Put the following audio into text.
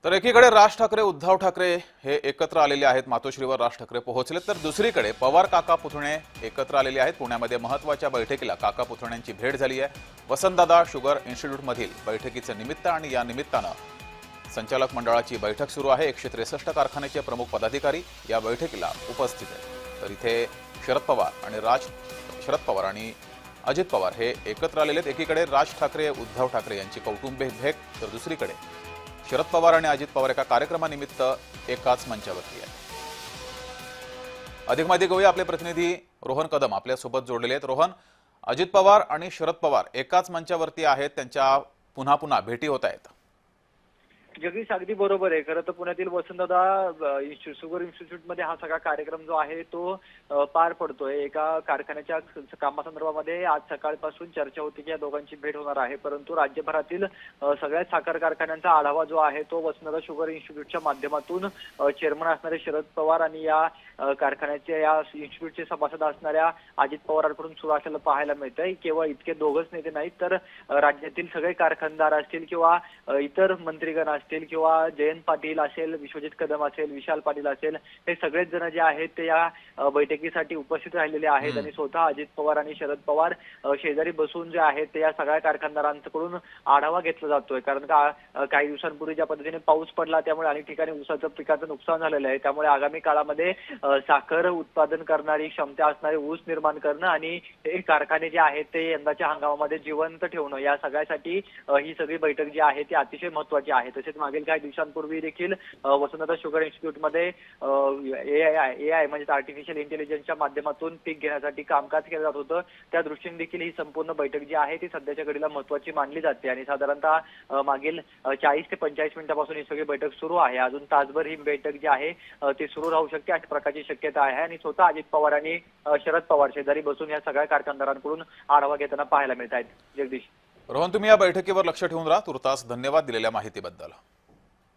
तर एकीकडे राज ठाकरे उद्धव ठाकरे हे एकत्र आलेले आहेत, मातोश्रीवर राज ठाकरे पोहोचले, तर दुसरीकडे पवार काका पुतणे एकत्र आलेले आहेत। पुण्यामध्ये महत्त्वाच्या बैठकीला काका पुतण्यांची भेट झाली आहे। वसंतदादा शुगर इन्स्टिट्यूट मधील बैठकीचे निमित्त आणि या निमित्तानं संचालक मंडळाची बैठक सुरू आहे। 163 कारखान्याचे प्रमुख पदाधिकारी या बैठकीला उपस्थित आहेत। तर इथे शरद पवार आणि अजित पवार हे एकत्र आलेले आहेत। एकीकडे राज ठाकरे उद्धव ठाकरे यांची कौटुंबिक भेट, तर दुसरीकडे शरद पवार आणि अजित पवार एका कार्यक्रमानिमित्त एकाच मंचावरती आहे। अधिक माहिती घेऊया, आपले प्रतिनिधी रोहन कदम आपल्या सोबत जोडलेले आहेत। रोहन, अजित पवार आणि शरद पवार एकाच मंचावरती आहेत, त्यांच्या पुन्हा पुन्हा भेटी होत आहेत। जगदीश, अगदी बरोबर आहे। खरं तर पुण्यातील वसंतदादा शुगर इन्स्टिट्यूट मध्ये हा सगळा कार्यक्रम जो आहे तो पार पडतोय। एका कारखान्याच्या कामासंदर्भामध्ये आज सकाळपासून चर्चा होती की या दोघांची भेट होणार आहे, परंतु राज्यभरातील सगळ्या साखर कारखान्यांचा आढावा जो आहे तो वसंतदादा शुगर इन्स्टिट्यूटच्या माध्यमातून चेअरमन असणारे शरद पवार आणि या कारखान्याचे या इन्स्टिट्यूटचे सभासद असणाऱ्या अजित पवारांकडून सुरू असलेलं पाहायला मिळतंय। केवळ इतके दोघच नेते नाहीत, तर राज्यातील सगळे कारखानदार असतील किंवा इतर मंत्रीगण असतील किंवा जयंत पाटील असेल, विश्वजित कदम असेल, विशाल पाटील असेल, हे सगळेच जण जे आहेत ते या बैठकीसाठी उपस्थित राहिलेले आहेत। आणि स्वतः अजित पवार आणि शरद पवार शेजारी बसून जे आहेत ते या सगळ्या कारखानदारांकडून आढावा घेतला जातोय। कारण का काही दिवसांपूर्वी ज्या पद्धतीने पाऊस पडला त्यामुळे अनेक ठिकाणी ऊसाचं पिकाचं नुकसान झालेलं आहे। त्यामुळे आगामी काळामध्ये साखर उत्पादन करणारी क्षमता असणारे ऊस निर्माण करणं आणि हे कारखाने जे आहेत ते यंदाच्या हंगामामध्ये जिवंत ठेवणं, या सगळ्यासाठी ही सगळी बैठक जी आहे ती अतिशय महत्त्वाची आहे। तसेच मागील काही दिवसांपूर्वी देखील वसंतदादा शुगर इन्स्टिट्यूटमध्ये एआय म्हणजे आर्टिफिशियल इंटेलिजन्सच्या माध्यमातून पीक घेण्यासाठी कामकाज केलं जात होतं। त्या दृष्टीने देखील ही संपूर्ण बैठक जी आहे ती सध्याच्या घडीला महत्त्वाची मानली जाते। आणि साधारणतः मागील 40 ते 45 मिनिटांपासून ही सगळी बैठक सुरू आहे। अजून तासभर ही बैठक जी आहे ती सुरू राहू शकते अशा प्रकारची शक्यता आहे। आणि स्वतः अजित पवार आणि शरद पवार शेजारी बसून या सगळ्या कारखानदारांकडून आढावा घेताना पाहायला मिळत आहेत। जगदीश, रोहन, तुम्ही या बैठकीवर लक्ष ठेवून राहा। तुर्तास धन्यवाद दिलेल्या माहितीबद्दल।